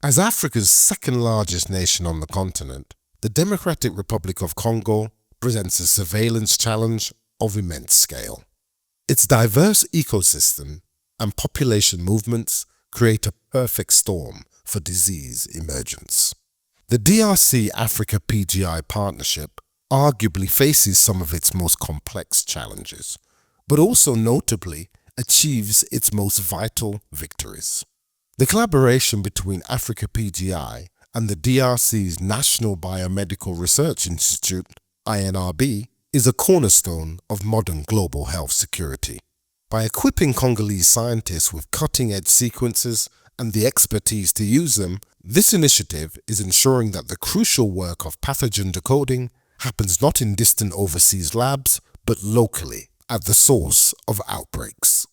As Africa's second largest nation on the continent, the Democratic Republic of Congo presents a surveillance challenge of immense scale. Its diverse ecosystem and population movements create a perfect storm for disease emergence. The DRC Africa PGI partnership arguably faces some of its most complex challenges, but also notably achieves its most vital victories. The collaboration between Africa PGI and the DRC's National Biomedical Research Institute, INRB, is a cornerstone of modern global health security. By equipping Congolese scientists with cutting-edge sequencers and the expertise to use them, this initiative is ensuring that the crucial work of pathogen decoding happens not in distant overseas labs, but locally at the source of outbreaks.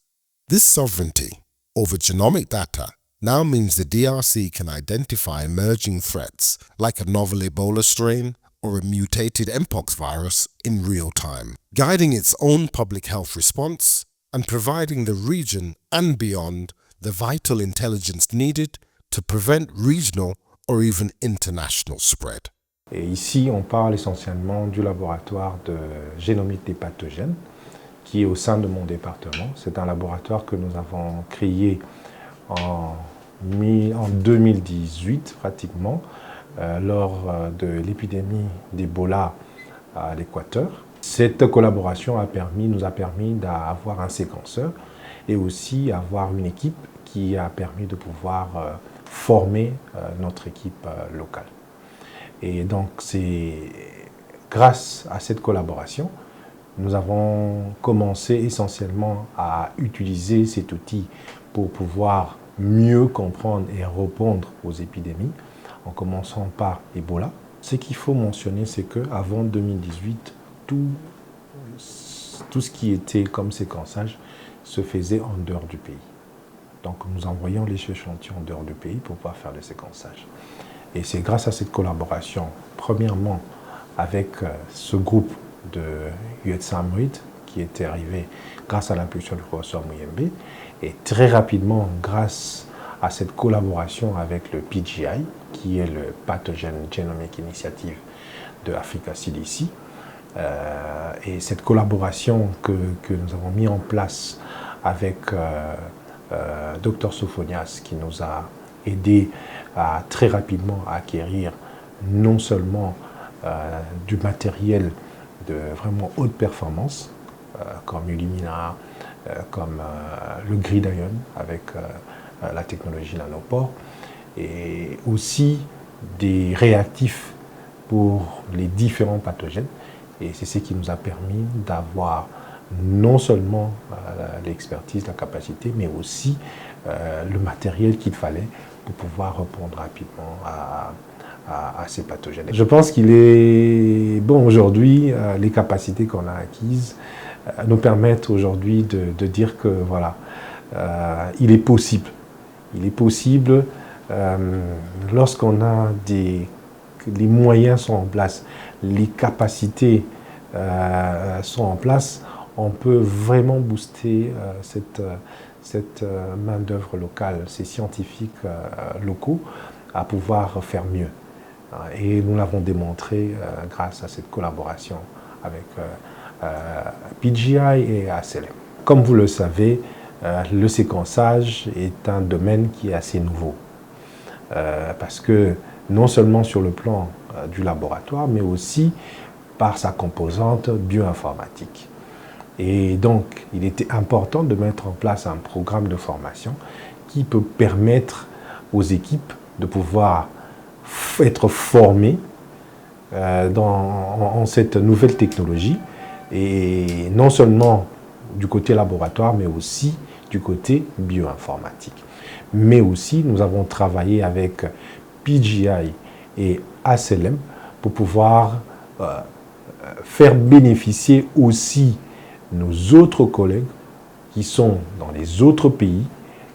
This sovereignty over genomic data now means the DRC can identify emerging threats like a novel Ebola strain or a mutated Mpox virus in real time, guiding its own public health response and providing the region and beyond the vital intelligence needed to prevent regional or even international spread. Et ici, on parle essentiellement du laboratoire de génomique des pathogènes qui est au sein de mon département. C'est un laboratoire que nous avons créé en 2018 pratiquement, lors de l'épidémie d'Ebola à l'Équateur. Cette collaboration nous a permis d'avoir un séquenceur et aussi avoir une équipe qui a permis de pouvoir former notre équipe locale. Et donc c'est grâce à cette collaboration, nous avons commencé essentiellement à utiliser cet outil pour pouvoir mieux comprendre et répondre aux épidémies, en commençant par Ebola. Ce qu'il faut mentionner, c'est qu'avant 2018, tout ce qui était comme séquençage se faisait en dehors du pays. Donc nous envoyons les échantillons en dehors du pays pour pouvoir faire le séquençage. Et c'est grâce à cette collaboration, premièrement avec ce groupe de USAMRIID qui était arrivé grâce à l'impulsion du professeur Muyembe, et très rapidement grâce à cette collaboration avec le PGI, qui est le Pathogen Genomic Initiative de Africa CDC. Et cette collaboration que nous avons mis en place avec Dr Sophonias, qui nous a aidé à très rapidement acquérir non seulement du matériel de vraiment haute performance, comme Illumina, comme le Gridiron avec la technologie nanopore, et aussi des réactifs pour les différents pathogènes. Et c'est ce qui nous a permis d'avoir non seulement l'expertise, la capacité, mais aussi le matériel qu'il fallait pour pouvoir répondre rapidement à ces pathogènes. Je pense qu'il est bon aujourd'hui, les capacités qu'on a acquises nous permettent aujourd'hui de dire que voilà, il est possible. Il est possible, lorsqu'on a les moyens sont en place, les capacités sont en place, on peut vraiment booster cette main-d'œuvre locale, ces scientifiques locaux, à pouvoir faire mieux. Et nous l'avons démontré grâce à cette collaboration avec PGI et ASLM. Comme vous le savez, le séquençage est un domaine qui est assez nouveau. Parce que non seulement sur le plan du laboratoire, mais aussi par sa composante bioinformatique. Et donc, il était important de mettre en place un programme de formation qui peut permettre aux équipes de pouvoir être formées en cette nouvelle technologie, et non seulement du côté laboratoire, mais aussi du côté bioinformatique. Mais aussi, nous avons travaillé avec PGI et ASLM pour pouvoir faire bénéficier aussi nos autres collègues qui sont dans les autres pays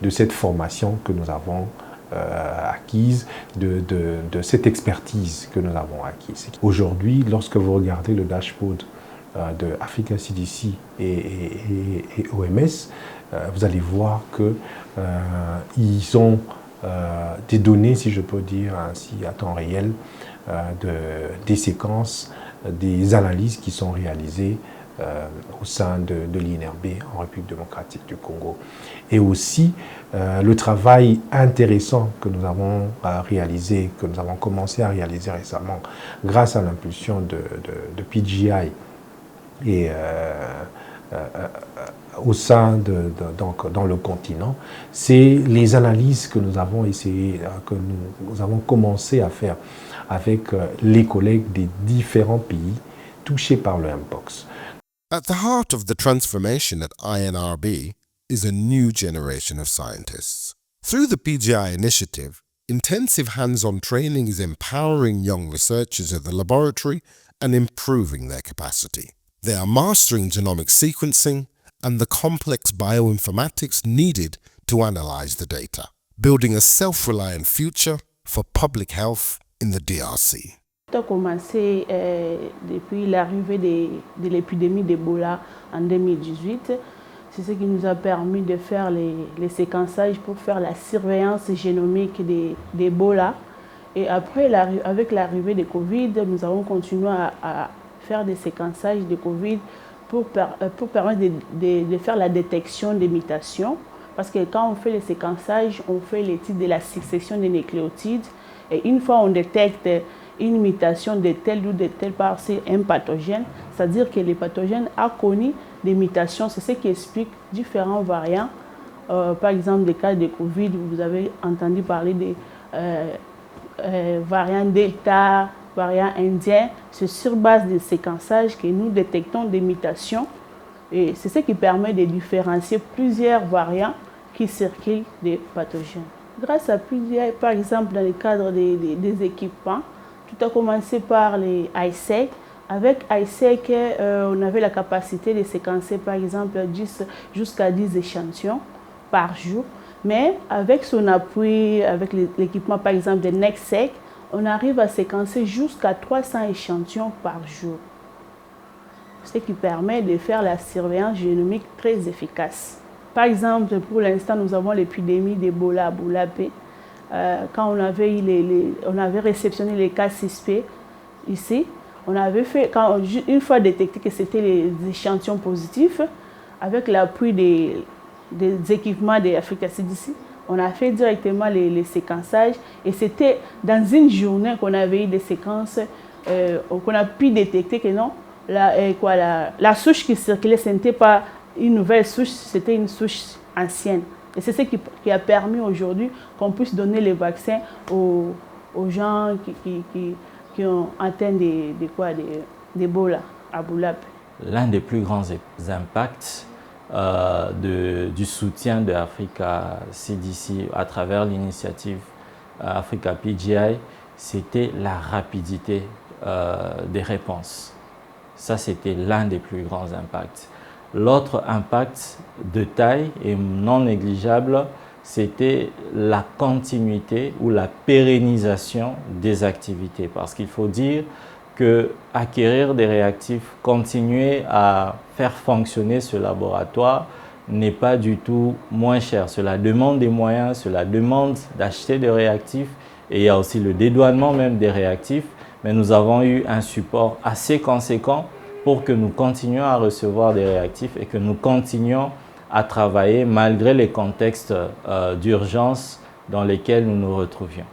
de cette formation que nous avons acquise, de cette expertise que nous avons acquise. Aujourd'hui, lorsque vous regardez le dashboard de Africa CDC et OMS, vous allez voir qu'ils ont des données, si je peux dire ainsi, à temps réel, des séquences, des analyses qui sont réalisées au sein de l'INRB en République démocratique du Congo. Et aussi le travail intéressant que nous avons réalisé, que nous avons commencé à réaliser récemment grâce à l'impulsion de PGI et au sein donc dans le continent, c'est les analyses que nous avons essayé, que nous avons commencé à faire avec les collègues des différents pays touchés par le Mpox. At the heart of the transformation at INRB is a new generation of scientists. Through the PGI initiative, intensive hands-on training is empowering young researchers at the laboratory and improving their capacity. They are mastering genomic sequencing and the complex bioinformatics needed to analyze the data, building a self-reliant future for public health in the DRC. Tout a commencé depuis l'arrivée de l'épidémie d'Ebola en 2018. C'est ce qui nous a permis de faire les séquençages pour faire la surveillance génomique d'Ebola. Et après, avec l'arrivée de Covid, nous avons continué à faire des séquençages de Covid pour permettre de faire la détection des mutations. Parce que quand on fait les séquençages, on fait l'étude de la succession des nucléotides. Et une fois on détecte une mutation de telle ou de telle part, c'est un pathogène, c'est-à-dire que le pathogène a connu des mutations, c'est ce qui explique différents variants. Par exemple, des cas de Covid, vous avez entendu parler des variants Delta, variants indiens. C'est sur base de séquençage que nous détectons des mutations et c'est ce qui permet de différencier plusieurs variants qui circulent des pathogènes. Grâce à plusieurs, par exemple dans le cadre des équipements, tout a commencé par les ISEC. Avec ISEC, on avait la capacité de séquencer par exemple jusqu'à 10 échantillons par jour. Mais avec son appui, avec l'équipement par exemple de NextSeq, on arrive à séquencer jusqu'à 300 échantillons par jour. Ce qui permet de faire la surveillance génomique très efficace. Par exemple, pour l'instant, nous avons l'épidémie d'Ebola à Boulapé. Quand on avait réceptionné les cas suspects ici, on avait fait, une fois détecté que c'était les échantillons positifs, avec l'appui des équipements d'Africa CDC, on a fait directement les séquençages et c'était dans une journée qu'on avait eu des séquences, qu'on a pu détecter que non, la souche qui circulait, ce n'était pas une nouvelle souche, c'était une souche ancienne. Et c'est ce qui a permis aujourd'hui qu'on puisse donner les vaccins aux gens qui ont atteint d'Ebola à Boulapé. L'un des plus grands impacts du soutien de Africa CDC à travers l'initiative Africa PGI, c'était la rapidité des réponses. Ça, c'était l'un des plus grands impacts. L'autre impact de taille et non négligeable, c'était la continuité ou la pérennisation des activités. Parce qu'il faut dire qu'acquérir des réactifs, continuer à faire fonctionner ce laboratoire n'est pas du tout moins cher. Cela demande des moyens, cela demande d'acheter des réactifs et il y a aussi le dédouanement même des réactifs. Mais nous avons eu un support assez conséquent pour que nous continuions à recevoir des réactifs et que nous continuions à travailler malgré les contextes d'urgence dans lesquels nous nous retrouvions.